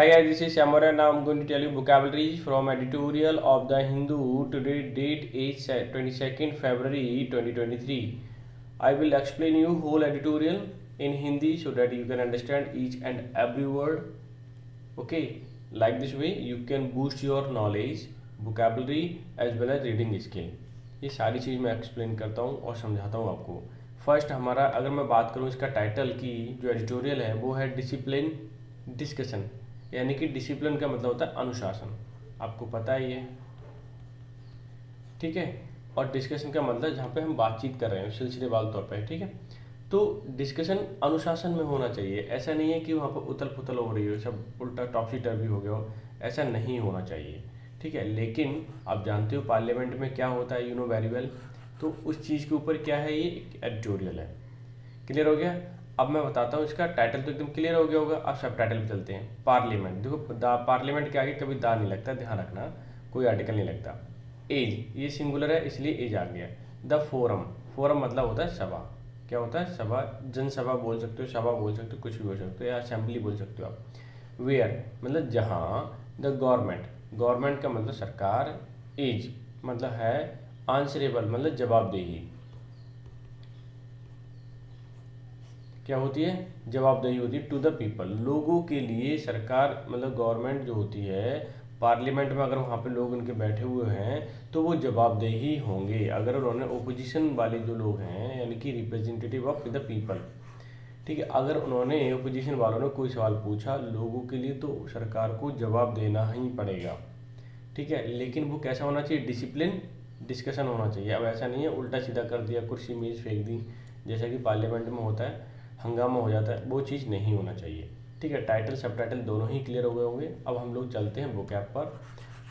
Hi guys, this is Shamara. Now I'm going to tell you vocabularies from editorial of the Hindu. Today date is 22nd February 2023. I will explain you whole editorial in Hindi so that you can understand each and every word. Okay, like this way you can boost your knowledge, vocabulary as well as reading skill. ये सारी चीज़ मैं explain करता हूँ और समझाता हूँ आपको. First हमारा अगर मैं बात करूँ इसका टाइटल की जो एडिटोरियल है वो है डिसिप्लिन डिस्कशन, यानी कि डिसिप्लिन का मतलब होता है अनुशासन, आपको पता ही है, ठीक है. और डिस्कशन का मतलब जहाँ पे हम बातचीत कर रहे हैं सिलसिलेवार तौर पे, ठीक है. तो डिस्कशन अनुशासन में होना चाहिए, ऐसा नहीं है कि वहाँ पर उथल पुथल हो रही हो, सब उल्टा टॉपसी टर्वी हो गया हो, ऐसा नहीं होना चाहिए, ठीक है. लेकिन आप जानते हो पार्लियामेंट में क्या होता है, यू नो वेरी वेल. तो उस चीज़ के ऊपर क्या है, ये एडिटोरियल है. क्लियर हो गया. अब मैं बताता हूँ, इसका टाइटल तो एकदम क्लियर हो गया होगा. अब सब टाइटल पे चलते हैं. पार्लियामेंट, देखो पार्लियामेंट के आगे कभी दा नहीं लगता, ध्यान रखना, कोई आर्टिकल नहीं लगता. एज, ये सिंगुलर है इसलिए एज आ गया. द फोरम, फोरम मतलब होता है सभा. क्या होता है, सभा, जनसभा बोल सकते हो, सभा बोल सकते हो, कुछ भी बोल सकते हो, या असेंबली बोल सकते हो आप. वेयर मतलब जहाँ. द गवर्नमेंट, गवर्नमेंट का मतलब सरकार. एज मतलब है आंसरेबल मतलब जवाबदेही. क्या होती है, जवाबदेही होती है टू द पीपल, लोगों के लिए. सरकार मतलब गवर्नमेंट जो होती है, पार्लियामेंट में अगर वहाँ पे लोग उनके बैठे हुए हैं तो वो जवाबदेही होंगे. अगर उन्होंने ओपोजिशन वाले जो लोग हैं, यानी कि रिप्रेजेंटेटिव ऑफ द पीपल, ठीक है, अगर उन्होंने ओपोजिशन वालों ने कोई सवाल पूछा लोगों के लिए तो सरकार को जवाब देना ही पड़ेगा, ठीक है. लेकिन वो कैसा होना चाहिए, डिसिप्लिन डिस्कशन होना चाहिए. अब ऐसा नहीं है उल्टा सीधा कर दिया, कुर्सी मेज फेंक दी, जैसा कि पार्लियामेंट में होता है, हंगामा हो जाता है, वो चीज़ नहीं होना चाहिए, ठीक है. टाइटल सब टाइटल दोनों ही क्लियर हो गए होंगे. अब हम लोग चलते हैं वोकैब पर.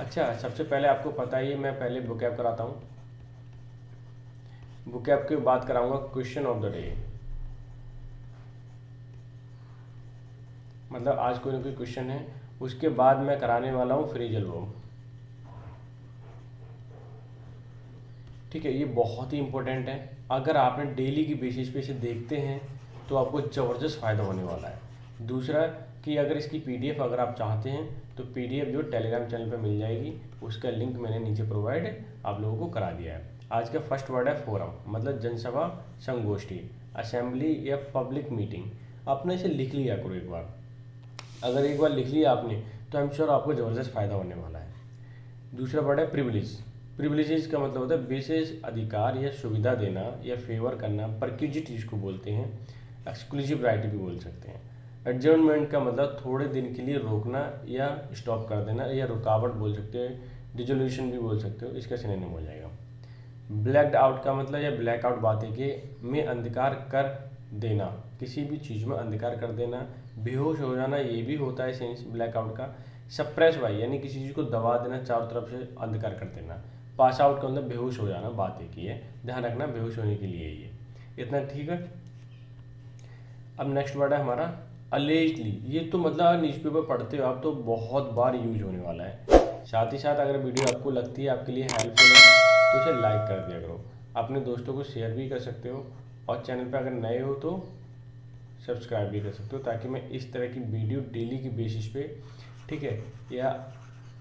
अच्छा, सबसे पहले आपको पता ही है, मैं पहले वोकैब कराता हूँ. वोकैब की बात कराऊंगा क्वेश्चन ऑफ द डे, मतलब आज कोई ना कोई क्वेश्चन है, उसके बाद मैं कराने वाला हूँ फ्रेजल वर्ब, ठीक है. ये बहुत ही इंपॉर्टेंट है. अगर आपने डेली की बेसिस पे इसे देखते हैं तो आपको ज़बरदस्त फ़ायदा होने वाला है. दूसरा कि अगर इसकी पीडीएफ अगर आप चाहते हैं तो पीडीएफ जो टेलीग्राम चैनल पे मिल जाएगी, उसका लिंक मैंने नीचे प्रोवाइड आप लोगों को करा दिया है. आज का फर्स्ट वर्ड है फोरम, मतलब जनसभा, संगोष्ठी, असेंबली या पब्लिक मीटिंग. आपने इसे लिख लिया करो एक बार. अगर एक बार लिख लिया आपने तो आई एम श्योर आपको ज़बरदस्त फ़ायदा होने वाला है. दूसरा वर्ड है प्रिविलेज. प्रिविलेजेस का मतलब होता है विशेष अधिकार या सुविधा देना या फेवर करना. परक्यूजिट जिसको बोलते हैं, एक्सक्लूसिव राइट भी बोल सकते हैं. एडजर्नमेंट का मतलब थोड़े दिन के लिए रोकना या स्टॉप कर देना, या रुकावट बोल सकते हैं, डिजोल्यूशन भी बोल सकते हो, इसका सिनोनिम हो जाएगा. ब्लैक्ड आउट का मतलब या ब्लैक आउट बातें के में अंधकार कर देना, किसी भी चीज़ में अंधकार कर देना. बेहोश हो जाना ये भी होता है सेंस ब्लैक आउट का. सप्रेस बाई यानी किसी चीज़ को दबा देना, चारों तरफ से अंधकार कर देना. पास आउट का मतलब बेहोश हो जाना, बात एक ही है, ध्यान रखना बेहोश होने के लिए ये इतना, ठीक है. अब नेक्स्ट वर्ड है हमारा अलेजली. ये तो मतलब न्यूज़पेपर पढ़ते हो आप तो बहुत बार यूज होने वाला है. साथ ही साथ अगर वीडियो आपको लगती है आपके लिए हेल्पफुल है तो उसे लाइक कर दिया करो, अपने दोस्तों को शेयर भी कर सकते हो, और चैनल पर अगर नए हो तो सब्सक्राइब भी कर सकते हो, ताकि मैं इस तरह की वीडियो डेली की बेसिस पे, ठीक है, या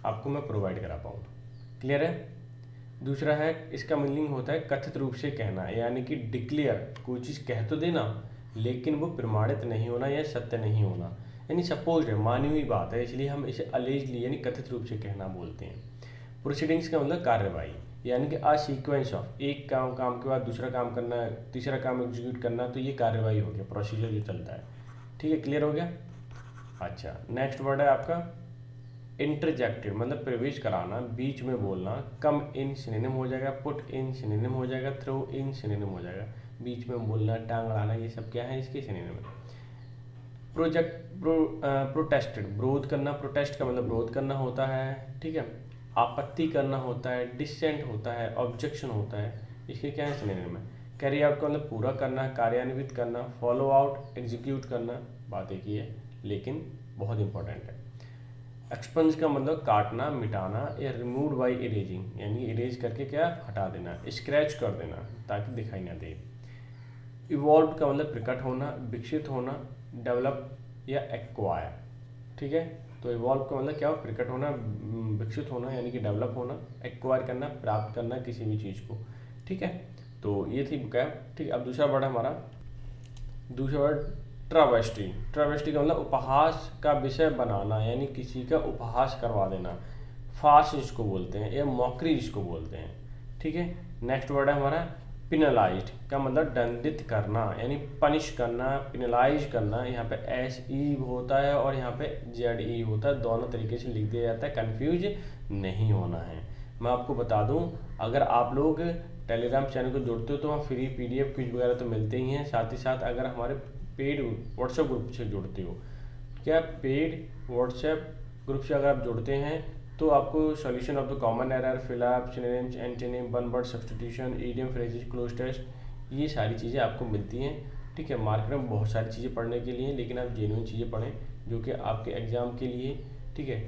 आपको मैं प्रोवाइड करा पाऊँ. क्लियर है. दूसरा है, इसका मीनिंग होता है कथित रूप से कहना, यानी कि डिक्लेयर, कोई चीज़ कह तो देना लेकिन वो प्रमाणित नहीं होना या सत्य नहीं होना, यानी सपोज है, मानी हुई बात है, इसलिए हम इसे अलेजली यानी कथित रूप से कहना बोलते हैं. प्रोसीडिंग्स का मतलब कार्रवाई, यानी कि आ सीक्वेंस ऑफ, एक काम के बाद दूसरा काम करना, तीसरा काम एग्जीक्यूट करना, तो ये कार्रवाई हो गया, प्रोसीजर जो चलता है, ठीक है. क्लियर हो गया. अच्छा, नेक्स्ट वर्ड है आपका इंटरजेक्टेड, मतलब प्रवेश कराना, बीच में बोलना. कम इन सिनोनिम हो जाएगा, पुट इन सिनोनिम हो जाएगा, थ्रो इन सिनोनिम हो जाएगा. बीच में बोलना, टांग अड़ाना, ये सब क्या है इसके सिनोनिम है. प्रोटेस्टेड, विरोध करना. प्रोटेस्ट का मतलब विरोध करना होता है, ठीक है. आपत्ति करना होता है, डिसेंट होता है, ऑब्जेक्शन होता है, इसके क्या है सिनोनिम है. कैरी आउट का मतलब पूरा करना, कार्यान्वित करना. फॉलो आउट, एग्जीक्यूट करना, बात एक ही है लेकिन बहुत इंपॉर्टेंट है. एक्सपंज का मतलब काटना, मिटाना, या रिमूव बाई इरेजिंग, यानी इरेज करके क्या हटा देना, स्क्रैच कर देना ताकि दिखाई ना दे. इवॉल्व का मतलब प्रकट होना, विकसित होना, डेवलप या एक्वायर, ठीक है। तो इवॉल्व का मतलब क्या हो, प्रकट होना, विकसित होना, यानी कि डेवलप होना, एक्वायर करना, प्राप्त करना किसी भी चीज़ को, ठीक है। तो ये थी vocab, ठीक है। अब दूसरा वर्ड हमारा, दूसरा वर्ड ट्रावेस्टी। ट्रावेस्टी का मतलब उपहास का विषय बनाना, यानी किसी का उपहास करवा देना, फार्स जिसको बोलते हैं या मॉकरी जिसको बोलते हैं, ठीक है। नेक्स्ट वर्ड है हमारा पिनलाइज्ड का मतलब दंडित करना, यानी पनिश करना, पिनलाइज करना। यहाँ पे एस ई होता है और यहाँ पे जेड ई होता है, दोनों तरीके से लिख दिया जाता है, कंफ्यूज नहीं होना है। मैं आपको बता दूं, अगर आप लोग टेलीग्राम चैनल को जुड़ते हो तो वहाँ फ्री PDF क्विज वगैरह तो मिलते ही हैं, साथ ही साथ अगर हमारे पेड व्हाट्सएप ग्रुप से जुड़ते हो, क्या पेड व्हाट्सएप ग्रुप से अगर आप जुड़ते हैं तो आपको solution of the common error, fill up, synonyms, antonym, one word substitution, idiom, phrases, cloze test, ये सारी चीज़ें आपको मिलती हैं, ठीक है। मार्केट में बहुत सारी चीज़ें पढ़ने के लिए, लेकिन आप जेन्युइन चीज़ें पढ़ें जो कि आपके एग्ज़ाम के लिए, ठीक है,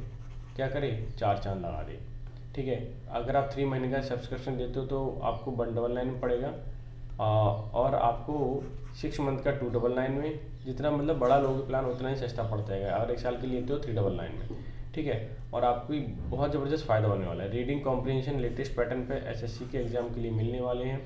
क्या करें, 4 चांद लगा दें, ठीक है। अगर आप 3 महीने का सब्सक्रिप्शन देते हो तो आपको 199 में पड़ेगा, और आपको 6 मंथ का 299 में, जितना मतलब बड़ा लोगे प्लान उतना ही सस्ता पड़ता है। अगर 1 साल के लिए लेते हो 399 में, ठीक है। और आपको बहुत ज़बरदस्त फ़ायदा होने वाला है। रीडिंग कॉम्प्रिहेंशन लेटेस्ट पैटर्न पे SSC के एग्ज़ाम के लिए मिलने वाले हैं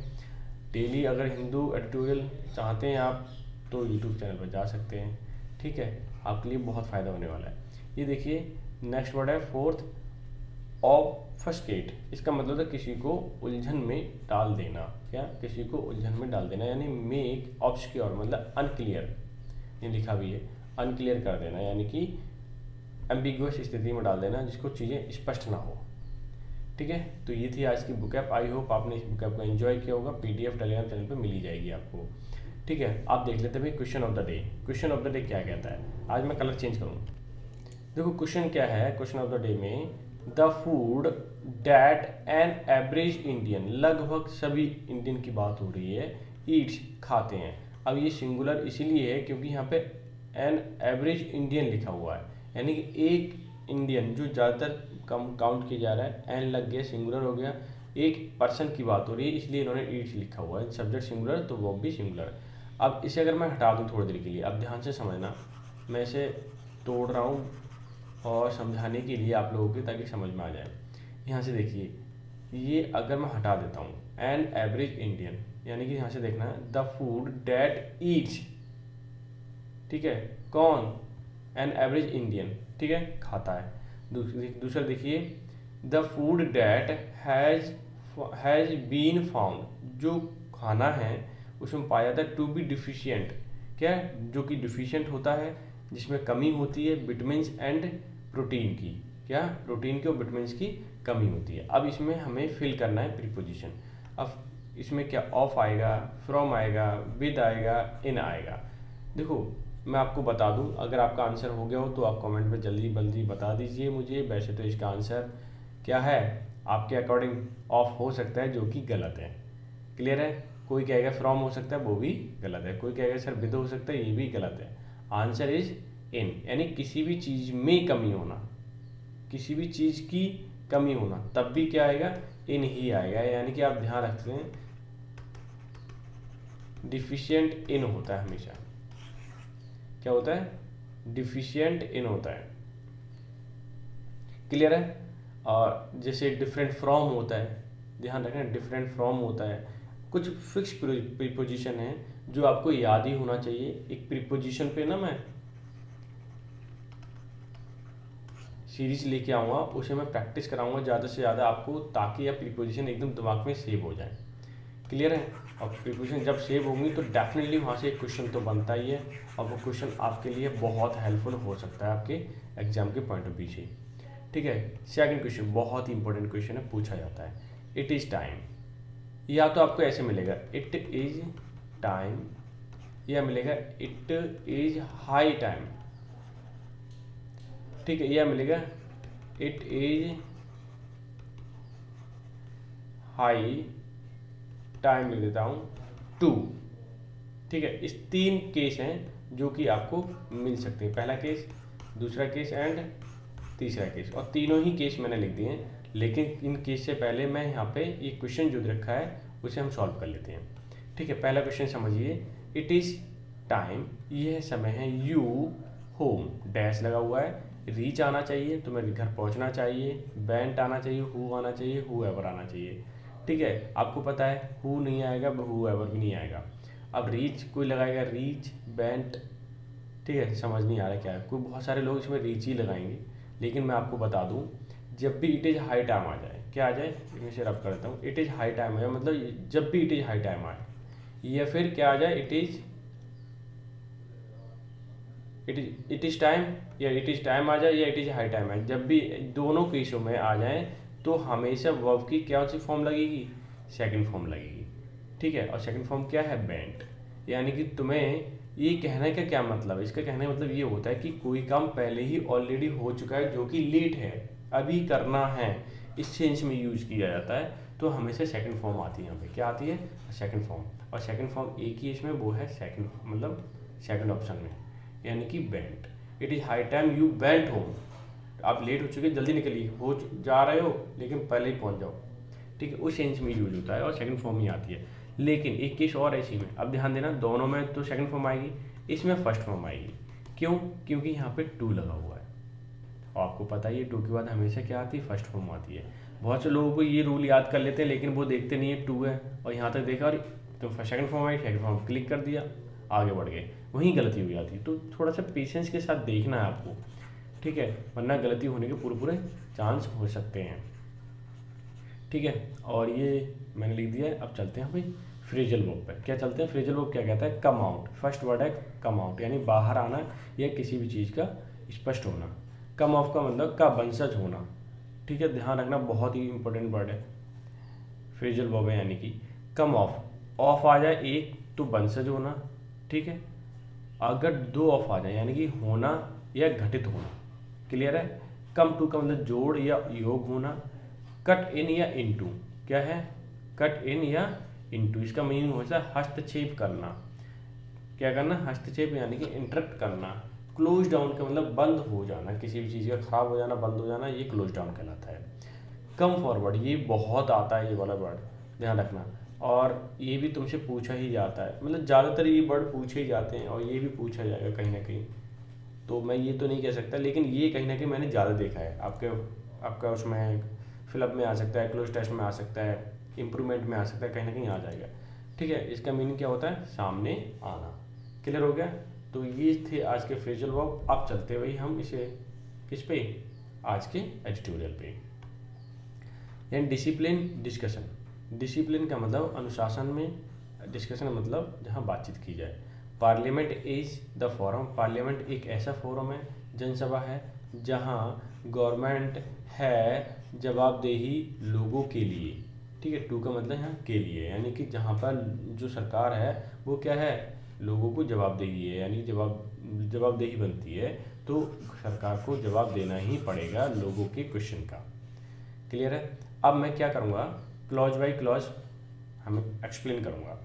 डेली। अगर हिंदू एडिटोरियल चाहते हैं आप तो यूट्यूब चैनल पर जा सकते हैं, ठीक है, आपके लिए बहुत फ़ायदा होने वाला है। ये देखिए नेक्स्ट वर्ड है फोर्थ, ऑब्फस्केट। इसका मतलब है किसी को उलझन में डाल देना, क्या, किसी को उलझन में डाल देना, यानी मेक ऑब्सक्योर मतलब अनक्लियर, ये लिखा भी है, अनक्लियर कर देना, यानी कि एम्बिगुअस स्थिति में डाल देना, जिसको चीज़ें स्पष्ट ना हो, ठीक है। तो ये थी आज की बुकएप। आई होप आपने इस बुकएप को एंजॉय किया होगा। PDF टेलीग्राम चैनल पे मिली जाएगी आपको, ठीक है। आप देख लेते हैं question of the day. Question of the day क्या कहता है, आज मैं कलर चेंज करूँ। देखो क्वेश्चन क्या है, क्वेश्चन ऑफ द डे में, the food that an average Indian, लगभग सभी इंडियन की बात हो रही है, ईट्स खाते हैं। अब ये सिंगुलर इसीलिए है क्योंकि यहाँ पे एन एवरेज इंडियन लिखा हुआ है, यानी कि एक इंडियन जो ज़्यादातर कम काउंट किया जा रहा है, एन लग गया, सिंगुलर हो गया, एक पर्सन की बात हो रही है, इसलिए इन्होंने ईट्स लिखा हुआ है। सब्जेक्ट सिंगुलर तो वो भी सिंगुलर। अब इसे अगर मैं हटा दूँ थोड़ी देर के लिए, अब ध्यान से समझना, मैं इसे तोड़ रहा हूँ और समझाने के लिए आप लोगों के, ताकि समझ में आ जाए। यहाँ से देखिए, ये अगर मैं हटा देता हूँ एन एवरेज इंडियन, यानी कि यहाँ से देखना है द फूड डैट ईट्स, ठीक है, कौन, एन एवरेज इंडियन, ठीक है, खाता है। दूसरा देखिए, the food that has been found, जो खाना है उसमें पाया जाता है टू बी डिफिशियंट, क्या, जो कि डिफिशियंट होता है, जिसमें कमी होती है विटामिन्स एंड प्रोटीन की, क्या, प्रोटीन की और विटामिन्स की कमी होती है। अब इसमें हमें फिल करना है प्रीपोजिशन। अब इसमें क्या, ऑफ आएगा, फ्रॉम आएगा, विद आएगा, इन आएगा। देखो मैं आपको बता दूं, अगर आपका आंसर हो गया हो तो आप कमेंट में जल्दी जल्दी बता दीजिए मुझे। वैसे तो इसका आंसर क्या है, आपके अकॉर्डिंग ऑफ हो सकता है, जो कि गलत है, क्लियर है। कोई कहेगा फ्रॉम हो सकता है, वो भी गलत है। कोई कहेगा सर विद हो सकता है, ये भी गलत है। आंसर इज इन, यानी किसी भी चीज़ में कमी होना, किसी भी चीज़ की कमी होना, तब भी क्या आएगा, इन ही आएगा। यानी कि आप ध्यान रखते हैं, डिफिशिएंट इन होता है हमेशा, क्या होता है, डिफिशिएंट इन होता है, क्लियर है। और जैसे डिफरेंट फ्रॉम होता है, ध्यान रखना, डिफरेंट फ्रॉम होता है। कुछ फिक्स प्रीपोजिशन है जो आपको याद ही होना चाहिए। एक प्रीपोजिशन पे ना मैं सीरीज लेके आऊँगा, उसे मैं प्रैक्टिस कराऊंगा ज़्यादा से ज़्यादा आपको, ताकि आप प्रीपोजिशन एकदम दिमाग में सेव हो जाए, क्लियर है। और प्रीपोजिशन जब सेव होंगी तो डेफिनेटली वहाँ से एक क्वेश्चन तो बनता ही है, और वो क्वेश्चन आपके लिए बहुत हेल्पफुल हो सकता है आपके एग्जाम के पॉइंट ऑफ व्यू से, ठीक है। सेकंड क्वेश्चन बहुत ही इंपॉर्टेंट क्वेश्चन है, पूछा जाता है, इट इज़ टाइम। या तो आपको ऐसे मिलेगा, इट इज़ टाइम, या मिलेगा इट इज़ हाई टाइम, ठीक है, यह मिलेगा इट इज हाई टाइम, लिख देता हूँ टू, ठीक है। इस 3 केस हैं जो कि आपको मिल सकते हैं, पहला केस, दूसरा केस एंड तीसरा केस, और तीनों ही केस मैंने लिख दिए हैं। लेकिन इन केस से पहले मैं यहाँ पे ये क्वेश्चन जो रखा है उसे हम सॉल्व कर लेते हैं, ठीक है। पहला क्वेश्चन समझिए, इट इज़ टाइम, यह समय है, यू होम, डैश लगा हुआ है, रीच आना चाहिए, तुम्हें घर पहुंचना चाहिए, बेंट आना चाहिए, हु आना चाहिए, हु एवर आना चाहिए। ठीक है, आपको पता है हु नहीं आएगा, हु एवर भी नहीं आएगा। अब रीच कोई लगाएगा, रीच बेंट, ठीक है, समझ नहीं आ रहा क्या है, कोई बहुत सारे लोग इसमें रीच ही लगाएंगे। लेकिन मैं आपको बता दूं, जब भी इट इज़ हाई टाइम आ जाए, क्या आ जाए, मैं इसे रब करता हूँ, इट इज़ हाई टाइम है, मतलब जब भी इट इज़ हाई टाइम आए, या फिर क्या आ जाए, इट इज़ टाइम, या इट इज़ टाइम आ जाए, या इट इज़ हाई टाइम आए, जब भी दोनों केसों में आ जाए तो हमेशा वर्ब की क्या सी फॉर्म लगेगी, सेकंड फॉर्म लगेगी। ठीक है, और सेकंड फॉर्म क्या है, बेंट। यानी कि तुम्हें ये कहने का क्या मतलब है, इसका कहने का मतलब ये होता है कि कोई काम पहले ही ऑलरेडी हो चुका है जो कि लेट है, अभी करना है, इस सेंस में यूज किया जाता है, तो हमेशा सेकंड फॉर्म आती है। यहाँ पे क्या आती है, सेकंड फॉर्म। और सेकंड फॉर्म एक ही इसमें, वो है सेकंड, मतलब सेकंड ऑप्शन में, यानी कि bent. It is high time you bent home, आप लेट हो चुके, जल्दी निकलिए, हो जा रहे हो लेकिन पहले ही पहुंच जाओ। ठीक है, उस सेंस में यूज होता है और सेकंड फॉर्म ही आती है। लेकिन एक केस और है इसी में, अब ध्यान देना, दोनों में तो सेकंड फॉर्म आएगी, इसमें फर्स्ट फॉर्म आएगी। क्यों, क्योंकि यहाँ पे टू लगा हुआ है, और आपको पता ही है टू के बाद हमेशा क्या आती है, फर्स्ट फॉर्म आती है। बहुत से लोगों को ये रूल याद कर लेते हैं, लेकिन वो देखते नहीं है टू है, और यहाँ तक देखा और तो second form I, second form click कर दिया, आगे बढ़ गए, वहीं गलती हो जाती है। तो थोड़ा सा पेशेंस के साथ देखना है आपको, ठीक है, वरना गलती होने के पूरे पूरे चांस हो सकते हैं। ठीक है, और ये मैंने लिख दिया है। अब चलते हैं भाई फ्रेजल वर्ब पे। क्या चलते हैं, फ्रेजल वर्ब क्या कहता है, कम आउट, फर्स्ट वर्ड है कम आउट, यानी बाहर आना या किसी भी चीज़ का स्पष्ट होना। कम ऑफ का मतलब का वंशज होना। ठीक है, ध्यान रखना, बहुत ही इंपॉर्टेंट वर्ड है, फ्रेजल वर्ब है, यानी कि कम ऑफ, ऑफ आ जाए एक तो वंशज होना। ठीक है, अगर दो ऑफ आ जाए यानी कि होना या घटित होना। क्लियर है, कम टू का मतलब जोड़ या योग होना। कट इन या इनटू, क्या है, कट इन या इनटू, इसका मीनिंग होता है हस्तक्षेप करना। क्या करना, हस्तक्षेप यानी कि इंटरप्ट करना। क्लोज डाउन का मतलब बंद हो जाना, किसी भी चीज़ का खराब हो जाना, बंद हो जाना, ये क्लोज डाउन कहलाता है। कम फॉरवर्ड, ये बहुत आता है, ये वाला वर्ड ध्यान रखना, और ये भी तुमसे पूछा ही जाता है, मतलब ज़्यादातर ये वर्ड पूछे ही जाते हैं, और ये भी पूछा जाएगा कहीं ना कहीं। तो मैं ये तो नहीं कह सकता, लेकिन ये कहीं ना कहीं मैंने ज़्यादा देखा है। आपका उसमें फिलअप में आ सकता है, क्लोज टेस्ट में आ सकता है, इम्प्रूवमेंट में आ सकता है, कहीं ना कहीं आ जाएगा। ठीक है, इसका मीनिंग क्या होता है, सामने आना। क्लियर हो गया, तो ये थे आज के फ्रेजल वर्ब। अब चलते हुए हम इसे किस पे, आज के एडिटोरियल पे, यानी डिसिप्लिन डिस्कशन। डिसिप्लिन का मतलब अनुशासन में, डिस्कशन मतलब जहाँ बातचीत की जाए। Parliament is the forum, parliament एक ऐसा फोरम है, जनसभा है, जहाँ गवर्नमेंट है जवाबदेही लोगों के लिए। ठीक है, टू का मतलब यहाँ के लिए, यानी कि जहाँ पर जो सरकार है वो क्या है, लोगों को जवाबदेही है, यानी जवाबदेही बनती है, तो सरकार को जवाब देना ही पड़ेगा लोगों के क्वेश्चन का। क्लियर है, अब मैं क्या करूँगा, क्लॉज बाय क्लॉज हम एक्सप्लेन करूँगा।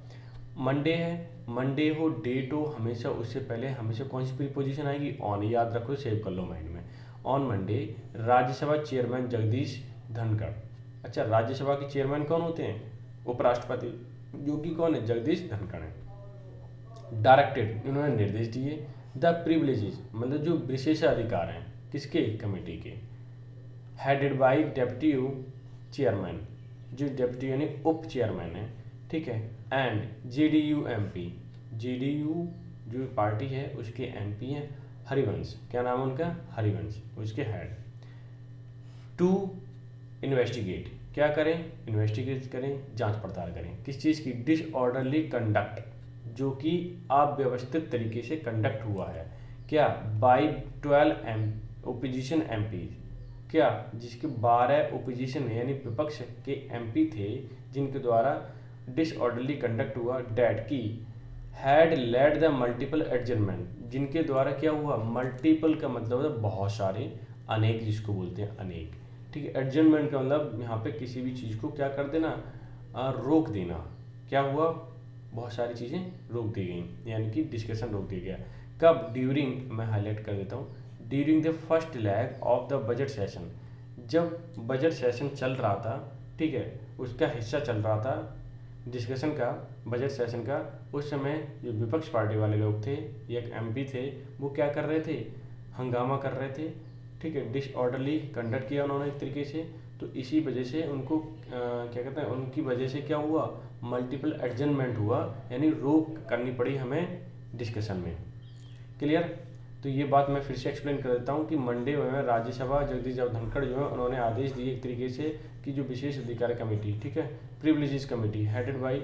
मंडे है, मंडे हो डेट हो, हमेशा उससे पहले हमेशा कौन सी प्रीपोजिशन आएगी, ऑन, याद रखो, सेव कर लो माइंड में। On Monday Rajya Sabha chairman Jagdish Dhankhar. अच्छा, राज्यसभा के चेयरमैन कौन होते हैं, उपराष्ट्रपति, जो कि कौन है, जगदीश धनखड़ है। डायरेक्टेड, इन्होंने निर्देश दिए। द प्रिविलेजेस मतलब जो विशेषाधिकार हैं, किसके, कमेटी के। हेडेड बाई डेप्टी चेयरमैन, जो डेप्टी यानी उप चेयरमैन है। ठीक है, एंड जेडीयू एमपी, जेडीयू जो पार्टी है उसके एमपी हैं हरिवंश, क्या नाम है उनका, हरिवंश, उसके हेड। टू इन्वेस्टिगेट, क्या करें, इन्वेस्टिगेट करें, जांच पड़ताल करें, किस चीज़ की, डिसऑर्डरली कंडक्ट, जो कि अव्यवस्थित तरीके से कंडक्ट हुआ है, क्या, बाई 12 ओपोजिशन एमपी, क्या, जिसके 12 ओपोजिशन यानी विपक्ष के एमपी थे, जिनके द्वारा डिसऑर्डरली कंडक्ट हुआ। डैट की had led the multiple adjournment, जिनके द्वारा क्या हुआ, मल्टीपल का मतलब है बहुत सारे, अनेक जिसको बोलते हैं अनेक। ठीक है, एडजर्नमेंट का मतलब यहाँ पे किसी भी चीज़ को क्या कर देना, रोक देना। क्या हुआ, बहुत सारी चीज़ें रोक दी गई, यानी कि डिस्कशन रोक दिया गया। कब, ड्यूरिंग, मैं हाईलाइट कर देता हूँ, during the first leg of the budget session, जब बजट सेशन चल रहा था, ठीक है, उसका हिस्सा चल रहा था डिस्कशन का, बजट सेशन का, उस समय जो विपक्ष पार्टी वाले लोग थे, एक एमपी थे, वो क्या कर रहे थे, हंगामा कर रहे थे, ठीक है, डिसऑर्डरली कंडक्ट किया उन्होंने एक तरीके से, तो इसी वजह से उनको क्या कहते हैं, उनकी वजह से क्या हुआ, मल्टीपल एडजर्नमेंट हुआ, यानी रोक करनी पड़ी हमें डिस्कशन में। क्लियर। तो ये बात मैं फिर से एक्सप्लेन कर देता हूँ कि मंडे में राज्यसभा जगदीश धनखड़ जो है उन्होंने आदेश दिए एक तरीके से कि जो विशेष अधिकार कमेटी, ठीक है, प्रिविलेजेस कमेटी हेडेड बाई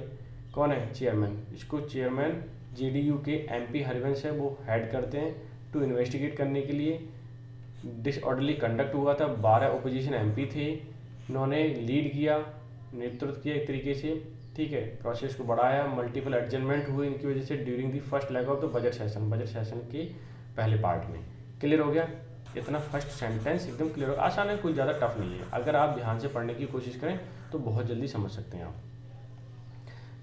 कौन है, चेयरमैन, इसको चेयरमैन जेडीयू के एमपी हरिवंश है वो हेड करते हैं, टू इन्वेस्टिगेट करने के लिए। डिसऑर्डरली कंडक्ट हुआ था, 12 ओपोजिशन एमपी थे, इन्होंने लीड किया, नेतृत्व किया एक तरीके से, ठीक है, प्रोसेस को बढ़ाया, मल्टीपल एडजर्नमेंट हुए इनकी वजह से during the first leg of the budget session के पहले पार्ट में। क्लियर हो गया, इतना फर्स्ट सेंटेंस एकदम क्लियर हो, आसान है, कुछ ज़्यादा टफ नहीं है, अगर आप ध्यान से पढ़ने की कोशिश करें तो बहुत जल्दी समझ सकते हैं आप,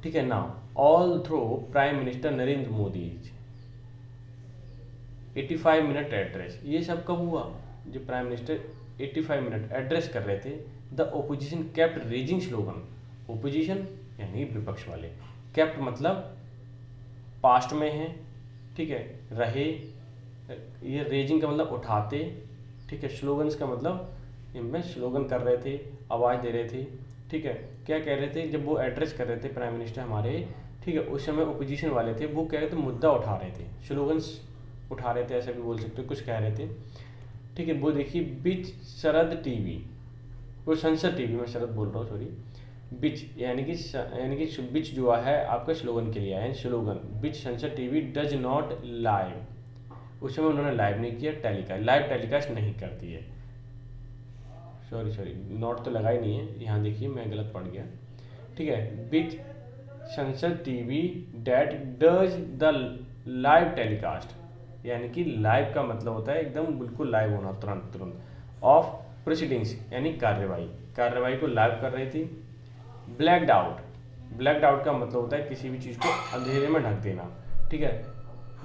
ठीक है। Now all through prime minister Narendra Modi 85 minute address, ये सब कब हुआ, जो प्राइम मिनिस्टर 85 मिनट एड्रेस कर रहे थे, the opposition kept raising slogan, opposition यानी विपक्ष वाले, केप्ट मतलब पास्ट में है, ठीक है, रहे, ये रेजिंग का मतलब उठाते, ठीक है, स्लोगन्स का मतलब इनमें स्लोगन कर रहे थे, आवाज़ दे रहे थे, ठीक है, क्या कह रहे थे, जब वो एड्रेस कर रहे थे प्राइम मिनिस्टर हमारे, ठीक है, उस समय ओपोजिशन वाले थे, वो कह रहे थे, मुद्दा उठा रहे थे, स्लोगन्स उठा रहे थे, ऐसा भी बोल सकते हो, कुछ कह रहे थे, ठीक है। वो देखिए बिच शरद टीवी, वो संसद टीवी में शरद बोल रहा हूँ, सॉरी, बिच यानी कि बिच जो है आपका स्लोगन के लिए है, स्लोगन बिच संसद टीवी डज नॉट लाइव, उस समय उन्होंने लाइव नहीं किया, टेलीकास्ट, लाइव टेलीकास्ट नहीं करती है, सॉरी नोट तो लगा ही नहीं है, यहाँ देखिए मैं गलत पढ़ गया, ठीक है, बिच संसद TV date does the live telecast, यानी कि लाइव का मतलब होता है एकदम बिल्कुल लाइव होना, तुरंत, ऑफ प्रोसीडिंग्स यानी कार्रवाई को लाइव कर रही थी। ब्लैक्ड आउट का मतलब होता है किसी भी चीज़ को अंधेरे में ढक देना, ठीक है।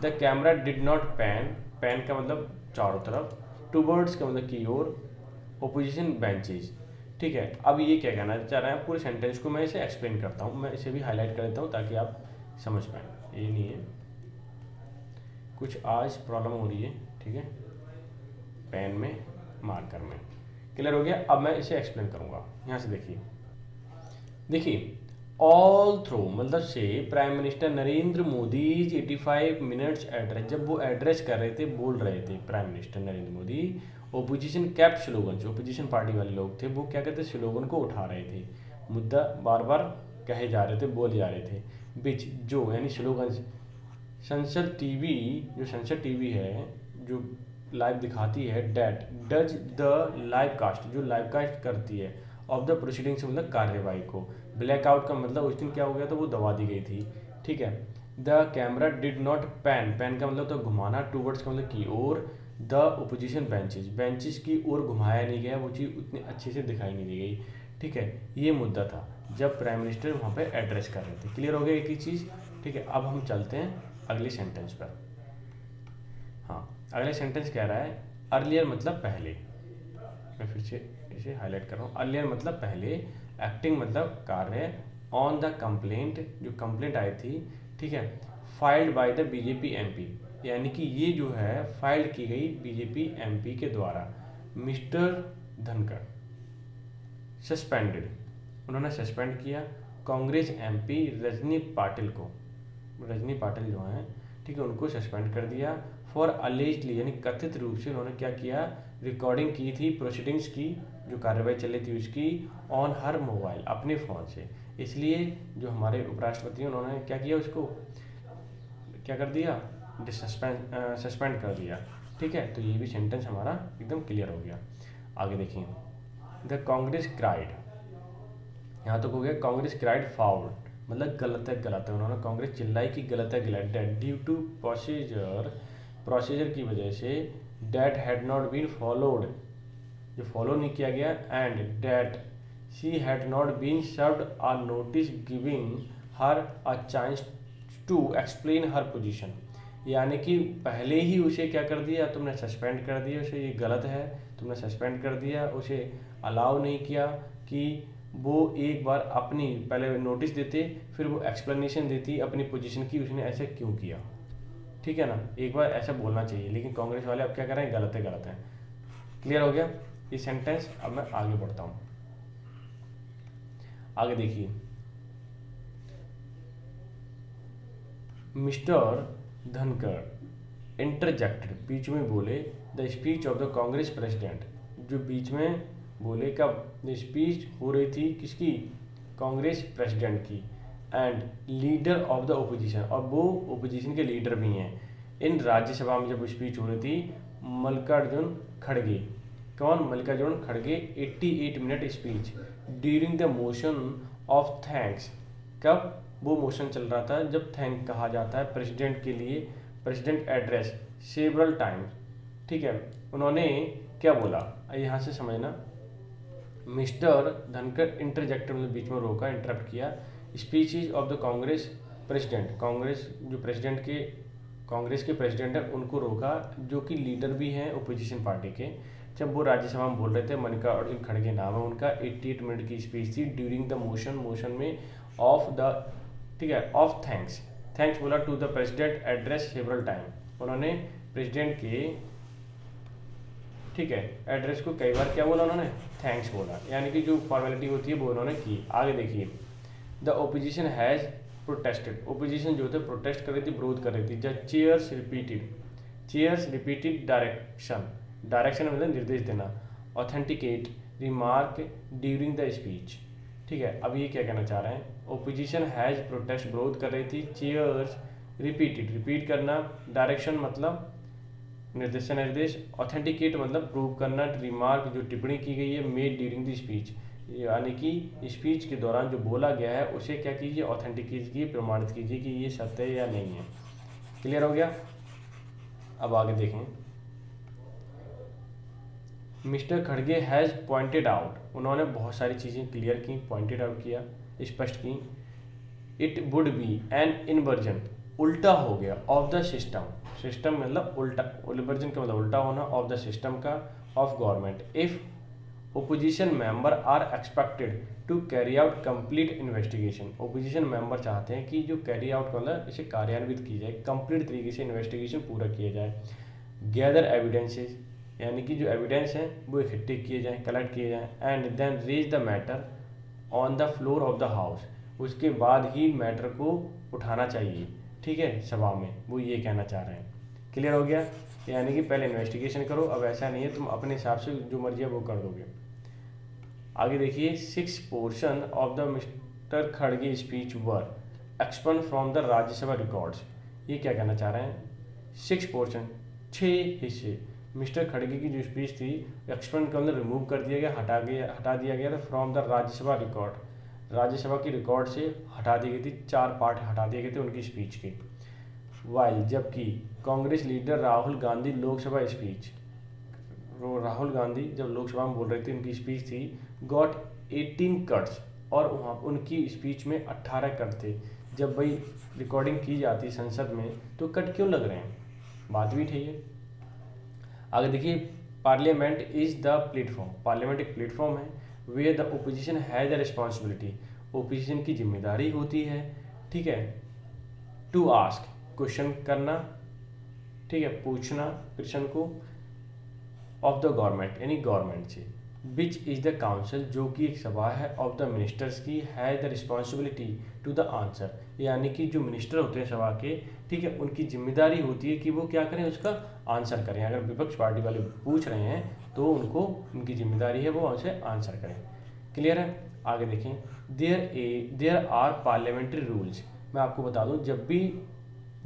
The camera did not pan का मतलब चारों तरफ, टूवर्ड्स का मतलब की ओर, ओपोजिशन बेंचेज, ठीक है। अब ये क्या कहना चाह रहे हैं, पूरे सेंटेंस को मैं इसे एक्सप्लेन करता हूँ, मैं इसे भी हाईलाइट कर देता हूँ ताकि आप समझ पाएँ, ये नहीं है, कुछ आज प्रॉब्लम हो रही है, ठीक है, पेन में मार्कर में। क्लियर हो गया, अब मैं इसे एक्सप्लेन करूँगा, यहाँ से देखिए ऑल थ्रू मतलब से prime minister Narendra Modi 85 minutes address, जब वो एड्रेस कर रहे थे, बोल रहे थे prime minister Narendra Modi, opposition kept slogan, जो ओपोजिशन पार्टी वाले लोग थे वो क्या कहते हैं, स्लोगन को उठा रहे थे, मुद्दा बार बार कहे जा रहे थे, बोले जा रहे थे, बिच जो यानी स्लोगन, संसद टीवी जो संसद टीवी है जो लाइव दिखाती है, that does the live cast जो लाइव कास्ट करती है, ऑफ द प्रोसीडिंग्स मतलब कार्यवाही को, ब्लैकआउट का मतलब उस दिन क्या हो गया था, वो दबा दी गई थी, ठीक है। The camera did not pan का मतलब तो घुमाना, टूवर्ड्स का मतलब की ओर, द ओपोजिशन बेंचेस की ओर घुमाया नहीं गया, वो चीज़ उतनी अच्छे से दिखाई नहीं दी गई, ठीक है। ये मुद्दा था जब प्राइम मिनिस्टर वहाँ पे एड्रेस कर रहे थे। क्लियर हो गया एक ही चीज़, ठीक है। अब हम चलते हैं अगले सेंटेंस पर। हाँ, अगले सेंटेंस कह रहा है अर्लियर मतलब पहले, मैं फिर से इसे हाईलाइट कर रहा हूँ, अर्लियर मतलब पहले, एक्टिंग मतलब कार्य, ऑन द कंप्लेंट जो कंप्लेंट आई थी, ठीक है, filed by the BJP MP, यानी कि ये जो है फाइल की गई बीजेपी एमपी के द्वारा, मिस्टर धनखड़ सस्पेंडेड, उन्होंने सस्पेंड किया कांग्रेस एमपी रजनी पाटिल को, रजनी पाटिल जो हैं, ठीक है, उनको सस्पेंड कर दिया, फॉर अलेजली यानी कथित रूप से उन्होंने क्या किया, रिकॉर्डिंग की थी प्रोसीडिंग्स की, जो कार्रवाई चल रही थी उसकी, ऑन हर मोबाइल अपने फ़ोन से, इसलिए जो हमारे उपराष्ट्रपति हैं उन्होंने क्या किया, उसको क्या कर दिया, सस्पेंड कर दिया, ठीक है। तो ये भी सेंटेंस हमारा एकदम क्लियर हो गया। आगे देखिए, द कांग्रेस क्राइड, यहाँ तक हो गया, कांग्रेस क्राइड फाउल मतलब गलत है, उन्होंने कांग्रेस चिल्लाई कि गलत है, ड्यू टू प्रोसीजर की वजह से, that had not been followed जो फॉलो नहीं किया गया, and that she had not been served a notice giving her a chance to explain her position, यानी कि पहले ही उसे क्या कर दिया, तुमने सस्पेंड कर दिया उसे, ये गलत है, तुमने सस्पेंड कर दिया उसे, अलाउ नहीं किया कि वो एक बार अपनी पहले नोटिस देते, फिर वो एक्सप्लेनेशन देती अपनी पोजीशन की, उसने ऐसे क्यों किया, ठीक है ना, एक बार ऐसा बोलना चाहिए, लेकिन कांग्रेस वाले अब क्या कर रहे हैं, गलत है, क्लियर हो गया ये सेंटेंस। अब मैं आगे बढ़ता हूँ। आगे देखिए, मिस्टर धनखड़ इंटरजेक्टेड, बीच में बोले, the speech of the Congress president, जो बीच में बोले कब, द स्पीच हो रही थी किसकी, कांग्रेस प्रेसिडेंट की, and leader of the opposition, और वो ओपोजिशन के लीडर भी हैं। इन राज्यसभा में जब स्पीच हो रही थी, मल्लिकार्जुन खड़गे, कौन, मल्लिकार्जुन खड़गे, 88 minute speech during the motion of thanks, कब वो मोशन चल रहा था जब थैंक कहा जाता है प्रेसिडेंट के लिए, प्रेसिडेंट एड्रेस सेवरल टाइम्स, ठीक है। उन्होंने क्या बोला यहाँ से समझना, मिस्टर धनखड़ इंटरजेक्टेड मतलब बीच में रोका, इंटरप्ट किया, speeches of the Congress president, Congress जो प्रेसिडेंट के, कांग्रेस के प्रेसिडेंट है उनको रोका, जो कि लीडर भी हैं ओपोजिशन पार्टी के, जब वो राज्यसभा में बोल रहे थे। मल्लिकार्जुन खड़गे नाम है उनका, 88 मिनट की स्पीच थी ड्यूरिंग द मोशन, मोशन में ऑफ द, ठीक है, ऑफ थैंक्स, थैंक्स बोला to the president address several time, उन्होंने प्रेसिडेंट के, ठीक है, एड्रेस को कई बार क्या बोला उन्होंने, थैंक्स बोला, यानी कि जो फॉर्मेलिटी होती है वो उन्होंने की। आगे देखिए, the opposition has protested, opposition जो थे प्रोटेस्ट कर रही थी, विरोध कर रही थी, the chairs repeated direction, direction मतलब निर्देश देना, authenticate remark during the speech, ठीक है। अब ये क्या कहना चाह रहे हैं, ओपोजिशन हैज़ प्रोटेस्ट, विरोध कर रही थी, चेयर्स रिपीटेड, रिपीट करना, डायरेक्शन मतलब निर्देश, ऑथेंटिकेट मतलब प्रूव करना, रिमार्क जो टिप्पणी की गई है, मेड ड्यूरिंग द स्पीच, यानी कि स्पीच के दौरान जो बोला गया है उसे क्या कीजिए, ऑथेंटिकेट कीजिए, प्रमाणित कीजिए कि ये सत्य है या नहीं है। क्लियर हो गया। अब आगे देखें, मिस्टर खड़गे हैज़ पॉइंटेड आउट, उन्होंने बहुत सारी चीज़ें क्लियर की, पॉइंटेड आउट किया, स्पष्ट की, it would be an inversion, उल्टा हो गया, ऑफ द सिस्टम, सिस्टम मतलब उल्टा, इन्वर्जन का मतलब उल्टा होना, ऑफ द सिस्टम का, of government, if opposition member are expected to carry out complete investigation, opposition member चाहते हैं कि जो कैरी आउट मतलब इसे कार्यान्वित की जाए, कंप्लीट तरीके से इन्वेस्टिगेशन पूरा किया जाए, गैदर एविडेंसेस, यानी कि जो एविडेंस हैं वो इकट्ठे किए जाएँ, कलेक्ट किए जाएँ, and then raise the matter on the floor of the house, उसके बाद ही मैटर को उठाना चाहिए, ठीक है, सभा में, वो ये कहना चाह रहे हैं। क्लियर हो गया, यानी कि पहले इन्वेस्टिगेशन करो, अब ऐसा नहीं है तुम अपने हिसाब से जो मर्जी है वो कर दोगे। आगे देखिए, 6 पोर्शन ऑफ द मिस्टर खड़गे speech were expunged from the Rajya Sabha records, ये क्या कहना चाह रहे हैं, 6 पोर्शन, 6 हिस्से, मिस्टर खड़गे की जो स्पीच थी एक्सपन के अंदर रिमूव कर दिया गया, हटा दिया गया था, from the Rajya Sabha record, Rajya Sabha की रिकॉर्ड से हटा दी गई थी, 4 पार्ट हटा दिए गए थे उनकी स्पीच के। वाइल, जबकि कांग्रेस लीडर राहुल गांधी लोकसभा स्पीच, राहुल गांधी जब लोकसभा में बोल रहे थे उनकी स्पीच थी, गॉट 18 कट्स, और वहाँ उनकी स्पीच में 18 कट थे। जब भाई रिकॉर्डिंग की जाती संसद में तो कट क्यों लग रहे हैं, बात भी ठीक है। आगे देखिए, parliament is the platform, parliament एक प्लेटफॉर्म है, where the opposition has the responsibility, opposition की जिम्मेदारी होती है, ठीक है, टू आस्क, क्वेश्चन करना, ठीक है, पूछना प्रश्न को, ऑफ द गवर्नमेंट यानी गवर्नमेंट से, विच इज़ द काउंसिल, जो कि एक सभा है, ऑफ द मिनिस्टर्स की, has the responsibility to the answer, यानी कि जो मिनिस्टर होते हैं सभा के, ठीक है, उनकी जिम्मेदारी होती है कि वो क्या करें, उसका आंसर करें। अगर विपक्ष पार्टी वाले पूछ रहे हैं तो उनको, उनकी जिम्मेदारी है वो उनसे आंसर करें। क्लियर है। आगे देखें, देयर आर पार्लियामेंट्री रूल्स, मैं आपको बता दूं जब भी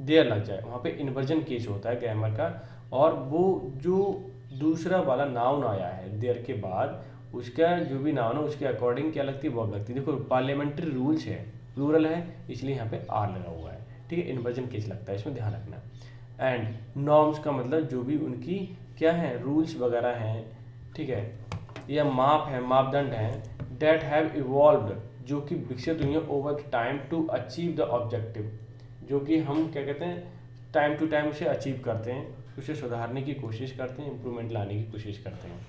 देयर लग जाए वहाँ पे इन्वर्जन केस होता है ग्रामर का, और वो जो दूसरा वाला नाउन आया है देयर के बाद, उसका जो भी नाउन है उसके अकॉर्डिंग क्या लगती है, वर्ब लगती है। देखो पार्लियामेंट्री रूल्स है, प्लूरल है, इसलिए यहाँ पे आर लगा हुआ है, ठीक है, इन्वर्जन केस लगता है, इसमें ध्यान रखना। एंड नॉर्म्स का मतलब जो भी उनकी क्या है, रूल्स वगैरह हैं, ठीक है, या माप है, मापदंड हैं, डेट हैव इवॉल्व्ड, जो कि विकसित हुई है over time to achieve the objective, जो कि हम क्या कहते हैं, टाइम टू टाइम उसे अचीव करते हैं, उसे सुधारने की कोशिश करते हैं, इम्प्रूवमेंट लाने की कोशिश करते हैं।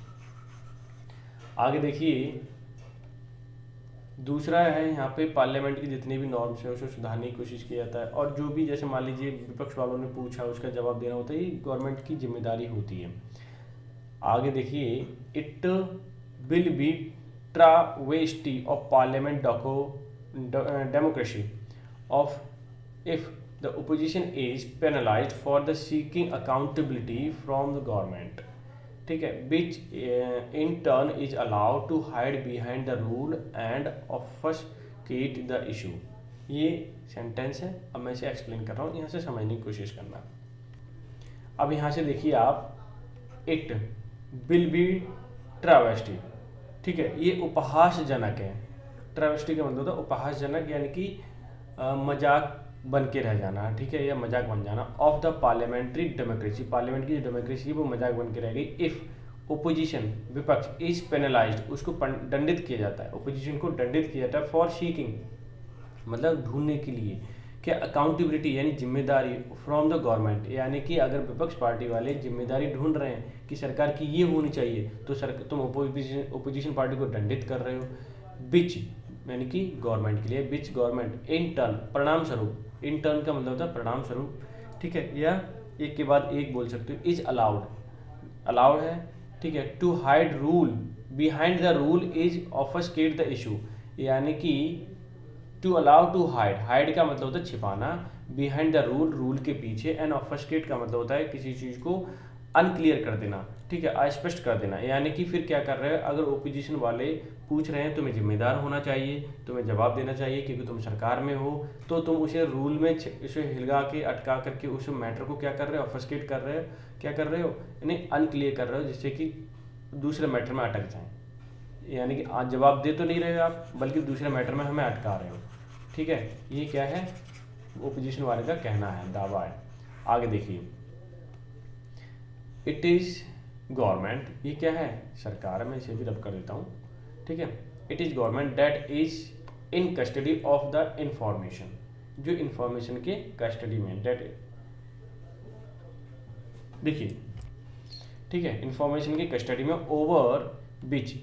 आगे देखिए, दूसरा है यहाँ पे पार्लियामेंट की जितनी भी नॉर्म्स है उसे सुधारने की कोशिश किया जाता है, और जो भी जैसे मान लीजिए विपक्ष वालों ने पूछा उसका जवाब देना होता है, ये गवर्नमेंट की जिम्मेदारी होती है। आगे देखिए, it will be travesty of parliament democracy of if the opposition is penalized for the seeking accountability from the government, ठीक है, which in turn is allowed to hide behind the rule and obfuscate the issue। ये sentence है, अब मैं इसे explain कर रहा हूँ, यहाँ से समझने की कोशिश करना। अब यहाँ से देखिए आप, इट विल बी ट्रावेस्टी, ठीक है, ये उपहासजनक है। ट्रावेस्टी का मतलब होता है उपहासजनक, यानी कि मजाक बन के रह जाना, ठीक है, या मजाक बन जाना। Of the parliamentary democracy, parliament की जो डेमोक्रेसी है वो मजाक बन के रह गई। इफ ओपोजिशन, विपक्ष, इज पेनलाइज्ड, उसको दंडित किया जाता है, ओपोजिशन को दंडित किया जाता है। फॉर सीकिंग मतलब ढूंढने के लिए, क्या अकाउंटेबिलिटी यानी जिम्मेदारी फ्रॉम द गवर्नमेंट, यानी कि अगर विपक्ष पार्टी वाले जिम्मेदारी ढूंढ रहे हैं कि सरकार की ये होनी चाहिए, तो तुम ओपोजिशन पार्टी को दंडित कर रहे हो। बिच यानी कि गवर्नमेंट के लिए, बिच गवर्नमेंट इन टर्न, परिणाम स्वरूप, इन टर्न का मतलब होता है परिणाम स्वरूप, ठीक है, या एक के बाद एक बोल सकते हो। इज अलाउड, अलाउड है, ठीक है। To hide rule, behind the rule is obfuscate the issue, यानी कि to allow to hide, hide का मतलब होता है छिपाना, बिहाइंड द रूल, रूल के पीछे, एंड ऑफस्केट का मतलब होता है किसी चीज़ को अनक्लियर कर देना, ठीक है, अस्पष्ट कर देना। यानी कि फिर क्या कर रहे हो, अगर ओपोजिशन वाले पूछ रहे हैं तुम्हें जिम्मेदार होना चाहिए, तुम्हें जवाब देना चाहिए क्योंकि तुम सरकार में हो, तो तुम उसे रूल में उसे हिलगा के अटका करके उस मैटर को क्या कर रहे हो, ऑफस्केट कर रहे हो, क्या कर रहे हो, यानी अनक्लियर कर रहे हो, जिससे कि दूसरे मैटर में अटक जाएं। यानी कि आज जवाब दे तो नहीं रहे हो आप, बल्कि दूसरे मैटर में हमें अटका रहे हो, ठीक है। ये क्या है, ओपोजिशन वाले का कहना है, दावा है। आगे देखिए, इट इज़ गवर्नमेंट, ये क्या है, सरकार, मैं इसे भी रब कर देता हूँ, ठीक है। It is government that is in custody of the information, जो इंफॉर्मेशन के कस्टडी में, डेट, देखिए, ठीक है, इंफॉर्मेशन की कस्टडी में, ओवर विच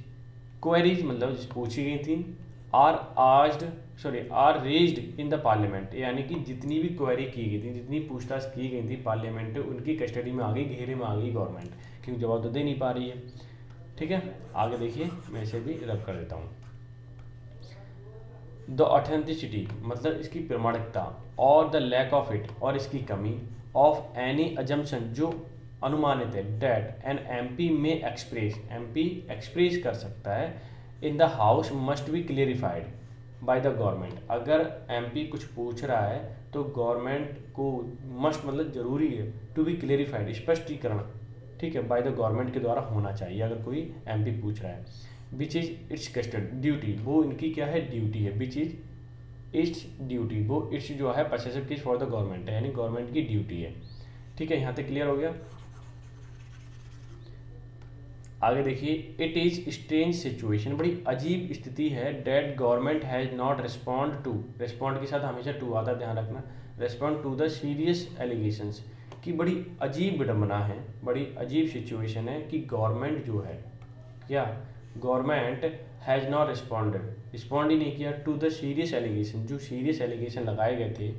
क्वेरीज मतलब पूछी गई थी, are raised in the parliament, यानी कि जितनी भी क्वेरी की गई थी, जितनी पूछताछ की गई थी पार्लियामेंट में, उनकी कस्टडी में आ गई, घेरे में आ गई गवर्नमेंट, क्योंकि जवाब तो दे नहीं पा रही है, ठीक है। आगे देखिए, मैं इसे भी रब कर देता हूँ। द ऑथेंटिसिटी मतलब इसकी प्रमाणिकता, और द लैक ऑफ इट, और इसकी कमी, ऑफ एनी अजम्पशन जो अनुमानित है, डेट एन एमपी में एक्सप्रेस, एमपी एक्सप्रेस कर सकता है, in the house must be clarified by the government. अगर एमपी कुछ पूछ रहा है तो गवर्नमेंट को मस्ट मतलब जरूरी है, टू बी क्लियरिफाइड स्पष्टीकरण, ठीक है, बाय द गवर्नमेंट के द्वारा होना चाहिए अगर कोई एमपी पूछ रहा है। Which is it's custody duty, वो इनकी क्या है, ड्यूटी है। विच इज इट्स ड्यूटी, वो इट्स जो है possessive case for the government है, यानी गवर्नमेंट की ड्यूटी है, ठीक है। यहाँ तक क्लियर हो गया। आगे देखिए, इट इज़ स्ट्रेंज सिचुएशन, बड़ी अजीब स्थिति है, that government has not respond to, respond के साथ हमेशा टू आता है, ध्यान रखना, respond to the serious allegations, की बड़ी अजीब विडम्बना है, बड़ी अजीब सिचुएशन है कि गवर्नमेंट जो है, क्या गवर्नमेंट हैज़ नॉट रिस्पॉन्ड ही नहीं किया टू द सीरियस एलिगेशन, जो सीरियस एलिगेशन लगाए गए थे,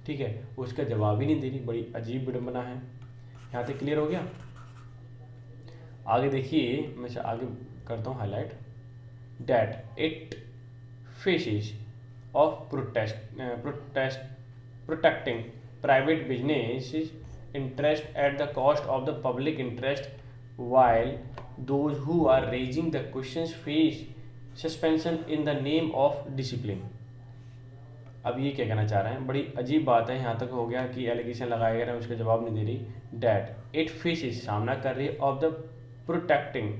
ठीक है, उसका जवाब ही नहीं दे रही, बड़ी अजीब विडम्बना है। यहाँ तक क्लियर हो गया। आगे देखिए, मैं आगे करता हूँ highlight, that it faces of protecting private business interest at the cost of the public interest, while those who are raising the questions face suspension in the name of discipline. अब ये क्या कहना चाह रहे हैं, बड़ी अजीब बात है, यहाँ तक हो गया कि एलिगेशन लगाए गए हैं, उसका जवाब नहीं दे रही। डैट इट फेसेस सामना कर रही है, ऑफ द प्रोटेक्टिंग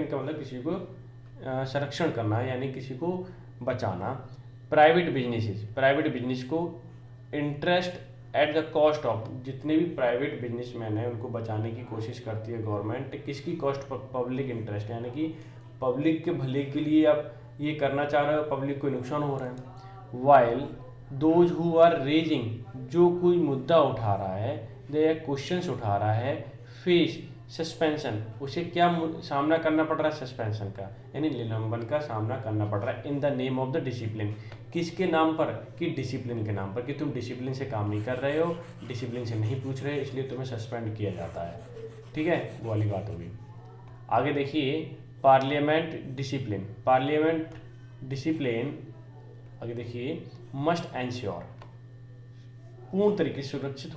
का मतलब किसी को संरक्षण करना, यानी किसी को बचाना, प्राइवेट बिजनेस को interest at the cost of, जितने भी प्राइवेट बिजनेसमैन हैं उनको बचाने की कोशिश करती है गवर्नमेंट, किसकी कॉस्ट पर, पब्लिक इंटरेस्ट, यानी कि पब्लिक के भले के लिए आप ये करना चाह रहे हो, पब्लिक को नुकसान हो रहा है। While those who are raising, जो कोई मुद्दा उठा रहा है, या क्वेश्चंस उठा रहा है, फेस सस्पेंशन, उसे क्या सामना करना पड़ रहा है, सस्पेंशन का, यानी निलंबन का सामना करना पड़ रहा है, इन the name of the discipline, किसके नाम पर, कि डिसिप्लिन के नाम पर, कि तुम डिसिप्लिन से काम नहीं कर रहे हो, डिसिप्लिन से नहीं पूछ रहे, इसलिए तुम्हें सस्पेंड किया जाता है, ठीक है, वो वाली बात होगी। आगे देखिए पार्लियामेंट डिसिप्लिन आगे देखिए मस्ट एंश्योर, पूर्ण तरीके से सुनिश्चित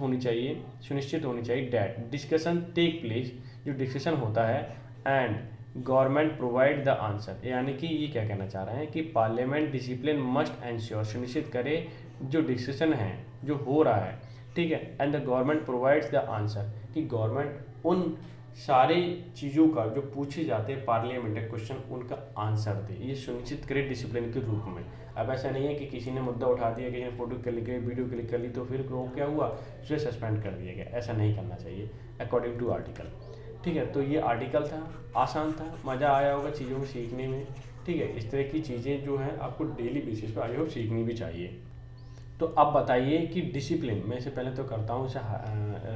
होनी चाहिए डैट डिस्कशन टेक प्लेस, जो डिस्कशन होता है, and government provide the answer, यानी कि ये क्या कहना चाह रहे हैं कि पार्लियामेंट डिसिप्लिन मस्ट एंश्योर, सुनिश्चित करे जो डिस्कशन है जो हो रहा है, ठीक है, and the government provides the answer, कि गवर्नमेंट उन सारी चीज़ों का जो पूछे जाते हैं पार्लियामेंट्री क्वेश्चन उनका आंसर दे, ये सुनिश्चित करे डिसिप्लिन के रूप में। अब ऐसा नहीं है कि किसी ने मुद्दा उठा दिया, किसी ने फोटो क्लिक की, वीडियो क्लिक कर ली तो फिर वो क्या हुआ, उसे सस्पेंड कर दिया गया, ऐसा नहीं करना चाहिए अकॉर्डिंग टू आर्टिकल। ठीक है, तो ये आर्टिकल था, आसान था, मज़ा आया होगा चीज़ों को सीखने में। ठीक है, इस तरह की चीज़ें जो हैं आपको डेली बेसिस पर आई होप सीखनी भी चाहिए। तो अब बताइए कि डिसिप्लिन, मैं इसे पहले तो करता हूँ इसे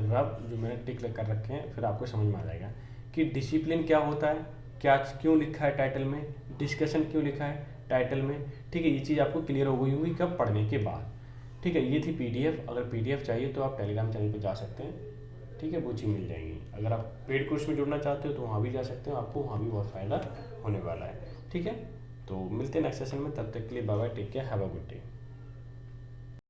रब जो मैंने टिक कर रखे हैं, फिर आपको समझ में आ जाएगा कि डिसिप्लिन क्या होता है, क्या क्यों लिखा है टाइटल में, डिस्कशन क्यों लिखा है टाइटल में। ठीक है, ये चीज़ आपको क्लियर हो गई होगी कब, पढ़ने के बाद। ठीक है, ये थी पीडीएफ। अगर पीडीएफ चाहिए तो आप टेलीग्राम चैनल पर जा सकते हैं, ठीक है, वो चीज़ मिल जाएंगी। अगर आप पेड कोर्स में जुड़ना चाहते हो तो वहाँ भी जा सकते हो, आपको वहाँ भी बहुत फ़ायदा होने वाला है। ठीक है, तो मिलते हैं नेक्स्ट सेशन में, तब तक के लिए bye bye, take care, have a good day.